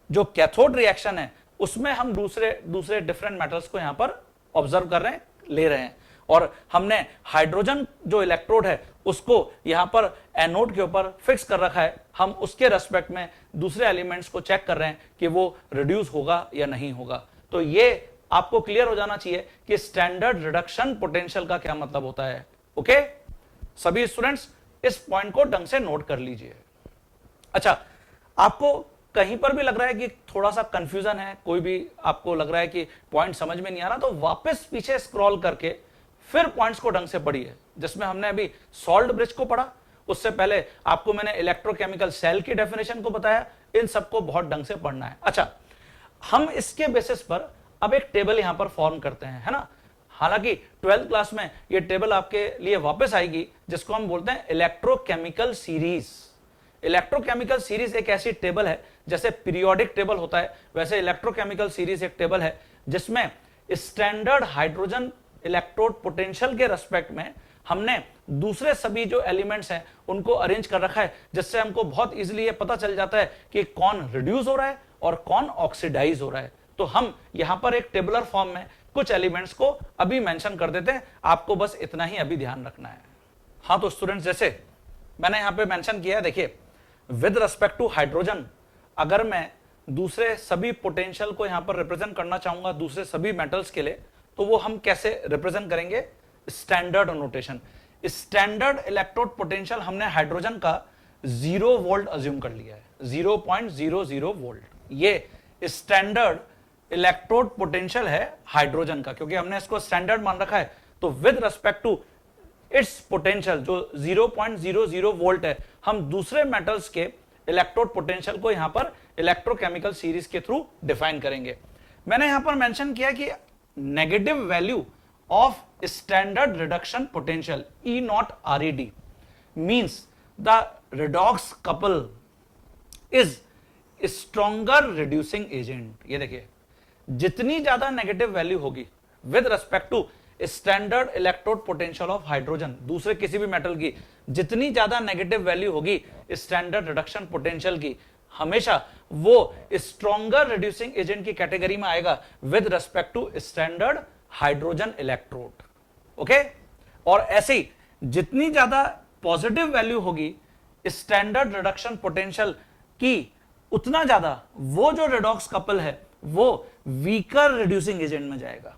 जो कैथोड रिएक्शन है उसमें हम दूसरे डिफरेंट मेटल्स को यहां पर ऑब्जर्व कर रहे हैं, ले रहे हैं, और हमने हाइड्रोजन जो इलेक्ट्रोड है उसको यहां पर एनोड के ऊपर फिक्स कर रखा है। हम उसके रेस्पेक्ट में दूसरे एलिमेंट्स को चेक कर रहे हैं कि वो रिड्यूस होगा या नहीं होगा। तो ये आपको क्लियर हो जाना चाहिए कि स्टैंडर्ड रिडक्शन पोटेंशियल का क्या मतलब होता है। ओके, सभी स्टूडेंट्स इस पॉइंट को ढंग से नोट कर लीजिए। अच्छा, आपको कहीं पर भी लग रहा है कि थोड़ा सा कंफ्यूजन है, कोई भी आपको लग रहा है कि पॉइंट समझ में नहीं आ रहा, तो वापस पीछे स्क्रॉल करके फिर पॉइंट्स को ढंग से पढ़िए। जिसमें हमने अभी सॉल्ट ब्रिज को पढ़ा, उससे पहले आपको मैंने इलेक्ट्रोकेमिकल सेल की डेफिनेशन को बताया, इन सबको बहुत ढंग से पढ़ना है। अच्छा, हम इसके बेसिस पर अब एक टेबल यहां पर फॉर्म करते हैं, है ना। हालांकि 12th क्लास में ये टेबल आपके लिए वापस आएगी, जिसको हम बोलते हैं इलेक्ट्रोकेमिकल सीरीज। इलेक्ट्रोकेमिकल सीरीज एक ऐसी टेबल है, जैसे पीरियोडिक टेबल होता है वैसे इलेक्ट्रोकेमिकल सीरीज एक टेबल है, जिसमें स्टैंडर्ड हाइड्रोजन इलेक्ट्रोड पोटेंशियल के रेस्पेक्ट में हमने दूसरे सभी जो एलिमेंट्स हैं उनको अरेंज कर रखा है, जिससे हमको बहुत इजीली ये पता चल जाता है कि कौन रिड्यूस हो रहा है और कौन ऑक्सीडाइज हो रहा है। तो हम यहां पर एक टेबुलर फॉर्म में कुछ एलिमेंट्स को अभी मेंशन कर देते हैं, आपको बस इतना ही अभी ध्यान रखना है। हाँ, तो स्टूडेंट्स, जैसे मैंने यहां पे मेंशन किया है, देखिए, विद रिस्पेक्ट टू हाइड्रोजन अगर मैं दूसरे सभी पोटेंशियल को यहां पर रिप्रेजेंट करना चाहूंगा दूसरे सभी मेटल्स के लिए, तो वो हम कैसे रिप्रेजेंट करेंगे? Standard notation. Standard electrode potential हमने हाइड्रोजन का 0 वोल्ट अज्यूम कर लिया है, 0.00 वोल्ट। ये स्टैंडर्ड इलेक्ट्रोड पोटेंशियल है हाइड्रोजन का, क्योंकि हमने इसको स्टैंडर्ड मान रखा है। तो with respect to its potential जो 0.00 वोल्ट है, हम दूसरे मेटल्स के इलेक्ट्रोड पोटेंशियल को यहां पर इलेक्ट्रोकेमिकल सीरीज के थ्रू डिफाइन करेंगे। मैंने यहां पर मेंशन किया कि negative value of standard reduction potential E0 ReD means the redox couple is stronger reducing agent. ये देखिए, जितनी ज्यादा नेगेटिव वैल्यू होगी with respect to standard electrode potential of hydrogen, दूसरे किसी भी मेटल की जितनी ज्यादा नेगेटिव वैल्यू होगी स्टैंडर्ड रिडक्शन पोटेंशियल की, हमेशा वो स्ट्रॉन्गर रिड्यूसिंग एजेंट की कैटेगरी में आएगा with respect to standard hydrogen electrode. Okay, और ऐसे ही जितनी ज्यादा पॉजिटिव वैल्यू होगी स्टैंडर्ड रिडक्शन पोटेंशियल की, उतना ज्यादा वो जो रेडॉक्स कपल है वो वीकर रिड्यूसिंग एजेंट में जाएगा।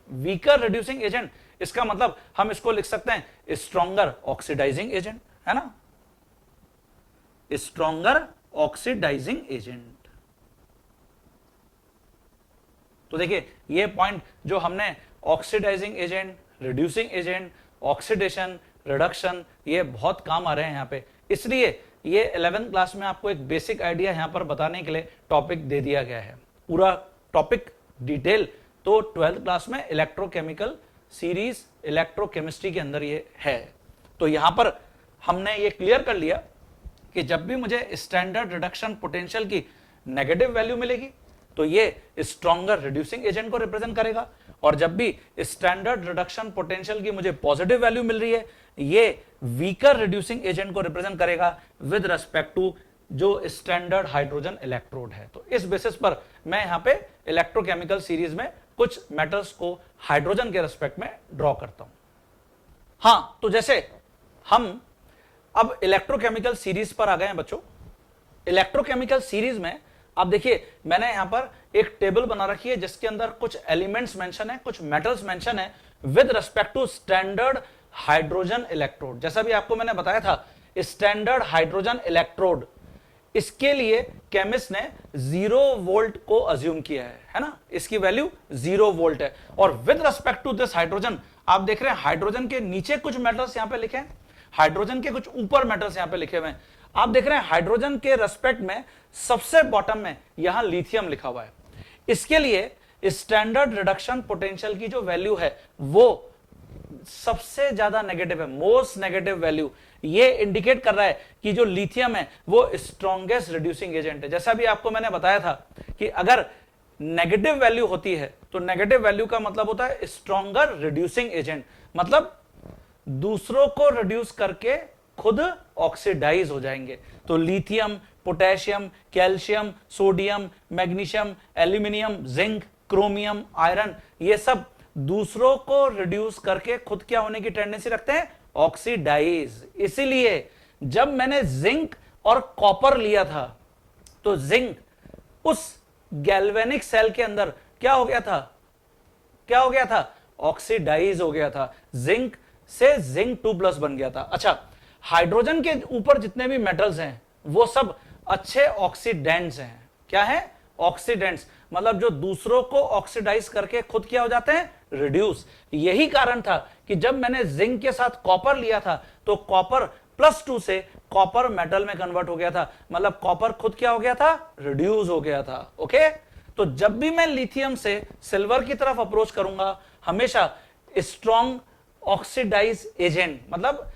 वीकर रिड्यूसिंग एजेंट, इसका मतलब हम इसको लिख सकते हैं स्ट्रॉन्गर ऑक्सीडाइजिंग एजेंट, है ना, स्ट्रॉन्गर ऑक्सीडाइजिंग एजेंट। तो देखिए, ये पॉइंट जो हमने oxidising agent, reducing agent, oxidation, reduction, ये बहुत काम आ रहे हैं यहां पे, इसलिए ये 11th क्लास में आपको एक बेसिक आइडिया यहां पर बताने के लिए टॉपिक दे दिया गया है। पूरा टॉपिक डिटेल तो 12th क्लास में इलेक्ट्रोकेमिकल सीरीज इलेक्ट्रोकेमिस्ट्री के अंदर ये है। तो यहां पर हमने ये क्लियर कर लिया कि जब भी मुझे स्टैंडर्ड रिडक्शन पोटेंशियल की नेगेटिव वैल्यू मिलेगी तो ये स्ट्रॉन्गर रिड्यूसिंग एजेंट को रिप्रेजेंट करेगा, और जब भी स्टैंडर्ड रिडक्शन पोटेंशियल की मुझे पॉजिटिव वैल्यू मिल रही है ये वीकर रिड्यूसिंग एजेंट को रिप्रेजेंट करेगा विद रिस्पेक्ट टू जो स्टैंडर्ड हाइड्रोजन इलेक्ट्रोड है। तो इस बेसिस पर मैं यहां पे इलेक्ट्रोकेमिकल सीरीज में कुछ मेटल्स को हाइड्रोजन के रिस्पेक्ट में ड्रॉ करता हूं। हां, तो जैसे हम अब इलेक्ट्रोकेमिकल सीरीज पर आ गए हैं बच्चों। इलेक्ट्रोकेमिकल सीरीज में आप देखिए मैंने यहां पर एक टेबल बना रखी है जिसके अंदर कुछ एलिमेंट्स मेंशन है, कुछ मेटल्स मेंशन है with respect to standard hydrogen electrode. जैसा भी आपको मैंने बताया था, स्टैंडर्ड हाइड्रोजन इलेक्ट्रोड, इसके लिए केमिस्ट ने 0 वोल्ट को अज्यूम किया है ना, इसकी वैल्यू 0 वोल्ट है। और with respect to this hydrogen, आप देख रहे हैं हाइड्रोजन के नीचे कुछ मेटल्स यहां पे लिखे हैं, हाइड्रोजन के कुछ ऊपर मेटल्स यहां पे लिखे हुए हैं। आप देख रहे हैं हाइड्रोजन के रेस्पेक्ट में सबसे बॉटम में यहां लिथियम लिखा हुआ है। इसके लिए स्टैंडर्ड रिडक्शन पोटेंशियल की जो वैल्यू है वो सबसे ज्यादा नेगेटिव है, मोस्ट नेगेटिव वैल्यू। ये इंडिकेट कर रहा है कि जो लिथियम है वो स्ट्रॉन्गेस्ट रिड्यूसिंग एजेंट है। जैसा भी आपको मैंने बताया था कि अगर नेगेटिव वैल्यू होती है तो नेगेटिव वैल्यू का मतलब होता है स्ट्रॉन्गर रिड्यूसिंग एजेंट, मतलब दूसरों को रिड्यूस करके खुद ऑक्सीडाइज हो जाएंगे। तो lithium, potassium, calcium, sodium, magnesium, aluminium, zinc, chromium, iron, ये सब दूसरों को रिड्यूस करके खुद क्या होने की टेंडेंसी रखते हैं, ऑक्सीडाइज। इसीलिए जब मैंने जिंक और कॉपर लिया था तो जिंक उस गैल्वेनिक सेल के अंदर क्या हो गया था, क्या हो गया था, ऑक्सीडाइज हो गया था, जिंक से जिंक 2+ बन गया था। अच्छा, हाइड्रोजन के ऊपर जितने भी मेटल्स हैं वो सब अच्छे ऑक्सीडेंट्स हैं। क्या है, ऑक्सीडेंट्स, मतलब जो दूसरों को ऑक्सीडाइज करके खुद क्या हो जाते हैं, रिड्यूस। यही कारण था कि जब मैंने जिंक के साथ कॉपर लिया था तो कॉपर +2 से कॉपर मेटल में कन्वर्ट हो गया था, मतलब कॉपर खुद क्या हो गया था, रिड्यूस हो गया था। ओके, तो जब भी मैं लिथियम से सिल्वर की तरफ अप्रोच करूंगा, हमेशा स्ट्रॉन्ग ऑक्सीडाइज एजेंट, मतलब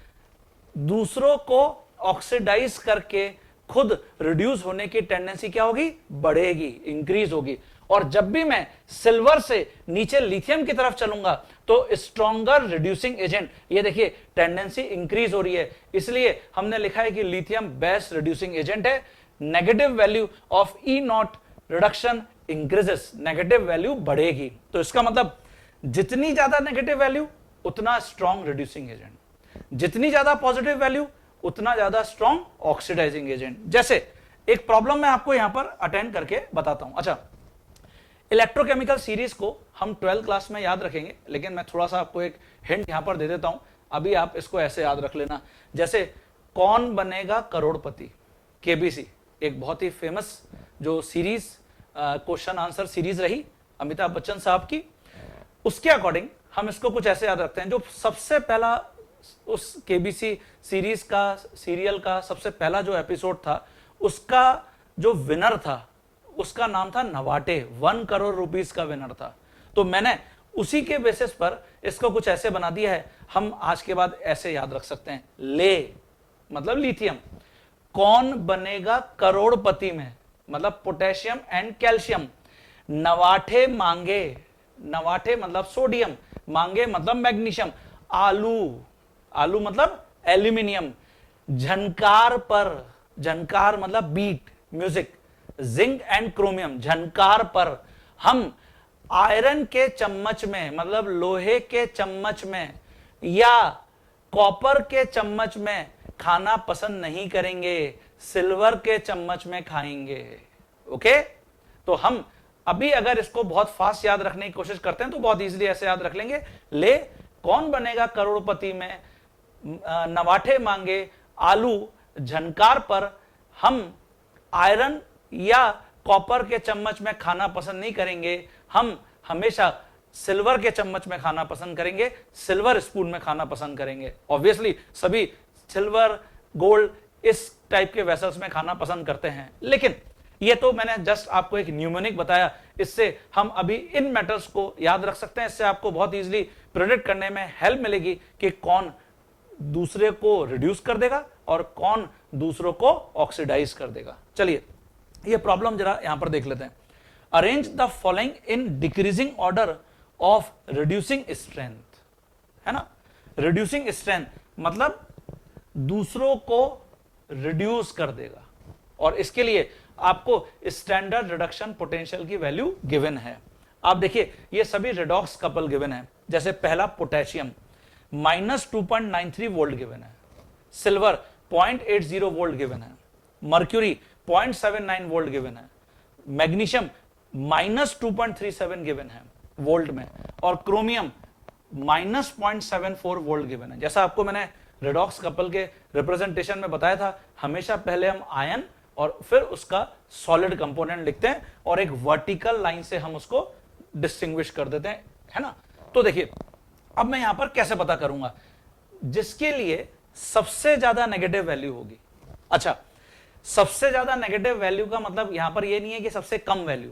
दूसरों को ऑक्सीडाइज करके खुद रिड्यूस होने की टेंडेंसी क्या होगी, बढ़ेगी, इंक्रीज होगी। और जब भी मैं सिल्वर से नीचे लिथियम की तरफ चलूंगा तो स्ट्रॉन्गर रिड्यूसिंग एजेंट, ये देखिए टेंडेंसी इंक्रीज हो रही है, इसलिए हमने लिखा है कि लिथियम बेस्ट रिड्यूसिंग एजेंट है। Negative value of E0 reduction increases, negative value बढ़ेगी। तो इसका मतलब जितनी ज्यादा नेगेटिव वैल्यू उतना स्ट्रॉन्ग रिड्यूसिंग एजेंट, जितनी ज्यादा पॉजिटिव वैल्यू उतना ज्यादा स्ट्रॉन्ग ऑक्सीडाइजिंग एजेंट। जैसे एक प्रॉब्लम मैं आपको यहां पर अटेंड करके बताता हूं। अच्छा, इलेक्ट्रोकेमिकल सीरीज को हम 12th क्लास में याद रखेंगे, लेकिन मैं थोड़ा सा आपको एक हिंट यहां पर दे देता हूं, अभी आप इसको ऐसे याद रख लेना। जैसे कौन बनेगा करोड़पति, केबीसी, एक बहुत ही फेमस जो सीरीज क्वेश्चन आंसर सीरीज रही अमिताभ बच्चन साहब की, उसके अकॉर्डिंग हम इसको कुछ ऐसे याद रखते हैं। जो सबसे पहला उस केबीसी सीरीज का, सीरियल का सबसे पहला जो एपिसोड था, उसका जो विनर था उसका नाम था नवाटे, 1 करोड़ रुपीस का विनर था। तो मैंने उसी के बेसिस पर इसको कुछ ऐसे बना दिया है, हम आज के बाद ऐसे याद रख सकते हैं। ले मतलब लिथियम, कौन बनेगा करोड़पति में, मतलब पोटेशियम एंड कैल्शियम। नवाठे मांगे, नवाठे मतलब सोडियम, मांगे मतलब मैग्नीशियम। आलू, आलू मतलब एल्यूमिनियम। झनकार पर, झनकार मतलब beat, music. Zinc and chromium, झनकार पर। हम आयरन के चम्मच में, मतलब लोहे के चम्मच में या कॉपर के चम्मच में खाना पसंद नहीं करेंगे, सिल्वर के चम्मच में खाएंगे। ओके, तो हम अभी अगर इसको बहुत फास्ट याद रखने की कोशिश करते हैं तो बहुत इजीली ऐसे याद रख लेंगे। ले कौन बनेगा करोड़पति में, नवाठे मांगे, आलू, झनकार पर। हम आयरन या कॉपर के चम्मच में खाना पसंद नहीं करेंगे, हम हमेशा सिल्वर के चम्मच में खाना पसंद करेंगे, सिल्वर स्पून में खाना पसंद करेंगे। ऑब्वियसली सभी सिल्वर, गोल्ड इस टाइप के वेसल्स में खाना पसंद करते हैं, लेकिन ये तो मैंने जस्ट आपको एक न्यूमेरिक बताया, इससे हम अभी इन मेटल्स को याद रख सकते हैं। इससे आपको बहुत इजीली प्रेडिक्ट करने में हेल्प मिलेगी कि कौन दूसरे को रिड्यूस कर देगा और कौन दूसरों को ऑक्सीडाइज कर देगा। चलिए ये प्रॉब्लम जरा यहां पर देख लेते हैं। Arrange the following in decreasing order of reducing strength, है ना। रिड्यूसिंग स्ट्रेंथ मतलब दूसरों को रिड्यूस कर देगा, और इसके लिए आपको स्टैंडर्ड रिडक्शन पोटेंशियल की वैल्यू गिवन है। आप देखिए ये सभी रिडॉक्स कपल गिवन है। जैसे पहला पोटेशियम -2.93 वोल्ट गिवन है, सिल्वर 0.80 वोल्ट गिवन है, मर्क्यूरी 0.79 वोल्ट गिवन है, मैग्नीशियम -2.37 गिवन है वोल्ट में, और क्रोमियम -0.74 वोल्ट गिवन है। जैसा आपको मैंने रेडॉक्स कपल के रिप्रेजेंटेशन में बताया था, हमेशा पहले हम आयन और फिर उसका सॉलिड कंपोनेंट लिखते हैं और एक वर्टिकल लाइन से हम उसको डिस्टिंग्विश कर देते हैं, है ना। तो देखिए अब मैं यहां पर कैसे पता करूंगा, जिसके लिए सबसे ज्यादा नेगेटिव वैल्यू होगी। अच्छा, सबसे ज्यादा नेगेटिव वैल्यू का मतलब यहां पर यह नहीं है कि सबसे कम वैल्यू,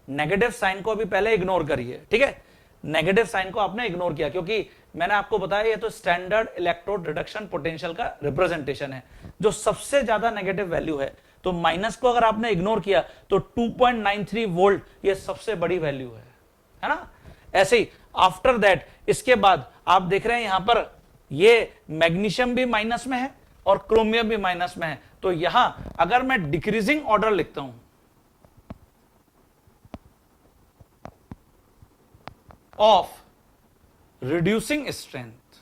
नेगेटिव साइन को अभी पहले इग्नोर करिए, ठीक है। नेगेटिव साइन को आपने इग्नोर किया क्योंकि मैंने आपको बताया ये तो स्टैंडर्ड इलेक्ट्रोड रिडक्शन पोटेंशियल का रिप्रेजेंटेशन है। जो सबसे ज्यादा नेगेटिव वैल्यू है, तो माइनस को अगर आपने इग्नोर किया तो 2.93 वोल्ट ये सबसे बड़ी वैल्यू है ना। ऐसे ही आफ्टर दैट, इसके बाद आप देख रहे हैं यहां पर ये मैग्नीशियम भी माइनस में है और क्रोमियम भी माइनस में है। तो यहां अगर मैं डिक्रीजिंग ऑर्डर लिखता हूं ऑफ रिड्यूसिंग स्ट्रेंथ,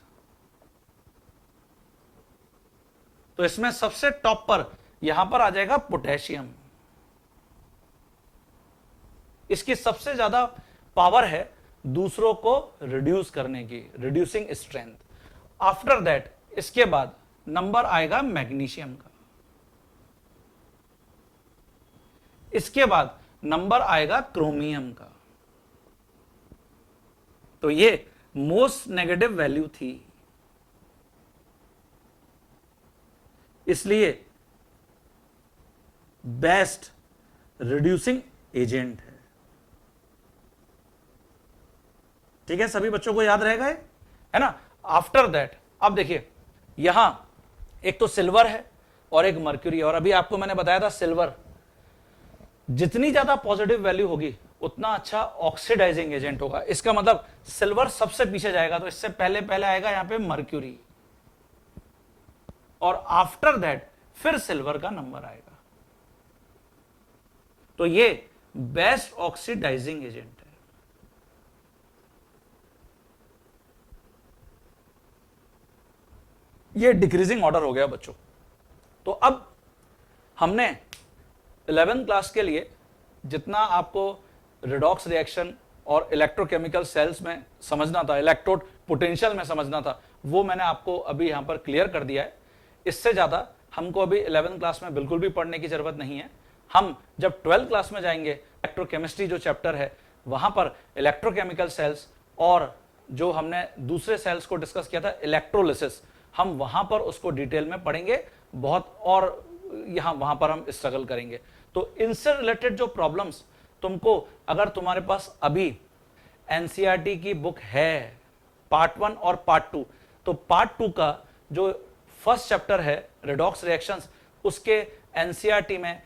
तो इसमें सबसे टॉप पर यहां पर आ जाएगा पोटेशियम। इसकी सबसे ज्यादा पावर है दूसरों को रिड्यूस करने की, रिड्यूसिंग स्ट्रेंथ। आफ्टर दैट इसके बाद नंबर आएगा मैग्नीशियम का, इसके बाद नंबर आएगा क्रोमियम का। तो ये मोस्ट नेगेटिव वैल्यू थी, इसलिए बेस्ट रिड्यूसिंग एजेंट है। ठीक है, सभी बच्चों को याद रहेगा है ना। आफ्टर दैट अब देखिए यहां एक तो सिल्वर है और एक मर्क्यूरी, और अभी आपको मैंने बताया था सिल्वर जितनी ज्यादा पॉजिटिव वैल्यू होगी उतना अच्छा ऑक्सीडाइजिंग एजेंट होगा। इसका मतलब सिल्वर सबसे पीछे जाएगा, तो इससे पहले पहले आएगा यहां पे मर्क्यूरी, और आफ्टर दैट फिर सिल्वर का नंबर आएगा। तो ये बेस्ट ऑक्सीडाइजिंग एजेंट है। ये डिक्रीजिंग ऑर्डर हो गया बच्चों। तो अब हमने 11th क्लास के लिए जितना आपको रिडॉक्स रिएक्शन और इलेक्ट्रोकेमिकल सेल्स में समझना था, इलेक्ट्रोड पोटेंशियल में समझना था, वो मैंने आपको अभी यहां पर क्लियर कर दिया है। इससे ज्यादा हमको अभी 11th क्लास में बिल्कुल भी पढ़ने की जरूरत नहीं है। हम जब 12th क्लास में जाएंगे, इलेक्ट्रोकेमिस्ट्री जो चैप्टर है वहां पर इलेक्ट्रोकेमिकल सेल्स और जो हमने दूसरे सेल्स को डिस्कस किया था इलेक्ट्रोलिसिस, हम वहां पर उसको डिटेल में पढ़ेंगे बहुत, और वहां पर हम स्ट्रगल करेंगे। तो इनसे रिलेटेड जो प्रॉब्लम्स तुमको, अगर तुम्हारे पास अभी एनसीईआरटी की बुक है पार्ट 1 और पार्ट 2, तो पार्ट 2 का जो फर्स्ट चैप्टर है रिडॉक्स रिएक्शंस, उसके एनसीईआरटी में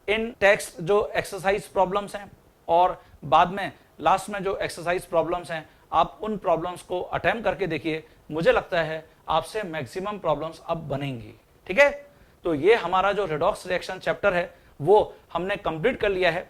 इन टेक्स्ट जो एक्सरसाइज प्रॉब्लम्स हैं और बाद में लास्ट में जो एक्सरसाइज प्रॉब्लम्स हैं, आप उन प्रॉब्लम्स को अटेम्प्ट करके देखिए। मुझे लगता है आपसे मैक्सिमम प्रॉब्लम्स अब बनेंगी। ठीक है, तो ये हमारा जो रिडॉक्स रिएक्शन चैप्टर है वो हमने कंप्लीट कर लिया है।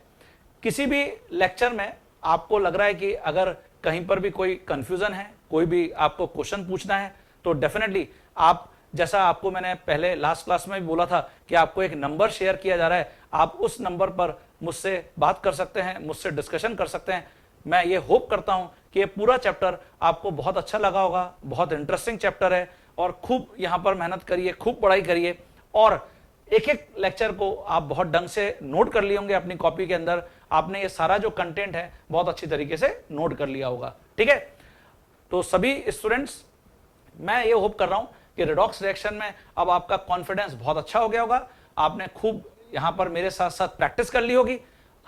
किसी भी लेक्चर में आपको लग रहा है कि अगर कहीं पर भी कोई कंफ्यूजन है, कोई भी आपको क्वेश्चन पूछना है, तो डेफिनेटली आप, जैसा आपको मैंने पहले लास्ट क्लास में भी बोला था कि आपको एक नंबर शेयर किया जा रहा है, आप उस नंबर पर मुझसे बात कर सकते हैं, मुझसे डिस्कशन कर सकते हैं। मैं ये होप करता हूं कि ये पूरा चैप्टर आपको बहुत अच्छा लगा होगा, बहुत इंटरेस्टिंग चैप्टर है, और खूब यहां पर मेहनत करिए, खूब पढ़ाई करिए, और एक एक लेक्चर को आप बहुत ढंग से नोट कर लिए होंगे अपनी कॉपी के अंदर। आपने ये सारा जो कंटेंट है बहुत अच्छी तरीके से नोट कर लिया होगा। ठीक है, तो सभी स्टूडेंट्स, मैं ये होप कर रहा हूं कि रिडॉक्स रिएक्शन में अब आपका कॉन्फिडेंस बहुत अच्छा हो गया होगा। आपने खूब यहां पर मेरे साथ साथ प्रैक्टिस कर ली होगी।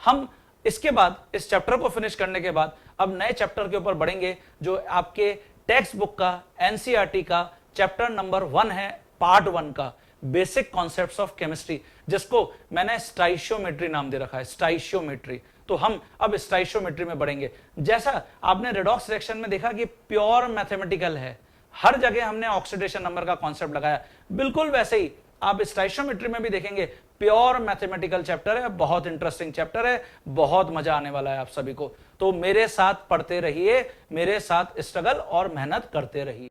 हम इसके बाद, इस चैप्टर को फिनिश करने के बाद, अब नए चैप्टर के ऊपर बढ़ेंगे जो आपके टेक्स्ट बुक का, एनसीईआरटी का चैप्टर नंबर 1 है, पार्ट 1 का, बेसिक कॉन्सेप्ट्स ऑफ केमिस्ट्री, जिसको मैंने स्टाइशियोमेट्री नाम दे रखा है, स्टाइशियोमेट्री। तो हम अब स्टाइशियोमेट्री में बढ़ेंगे। जैसा आपने रिडॉक्स रिएक्शन में देखा कि प्योर मैथमेटिकल है, हर जगह हमने ऑक्सीडेशन नंबर का कॉन्सेप्ट लगाया, बिल्कुल वैसे ही आप स्टाइशियोमेट्री में भी देखेंगे प्योर मैथमेटिकल चैप्टर है, बहुत इंटरेस्टिंग चैप्टर है, बहुत मजा आने वाला है आप सभी को। तो मेरे साथ पढ़ते रहिए, मेरे साथ स्ट्रगल और मेहनत करते रहिए।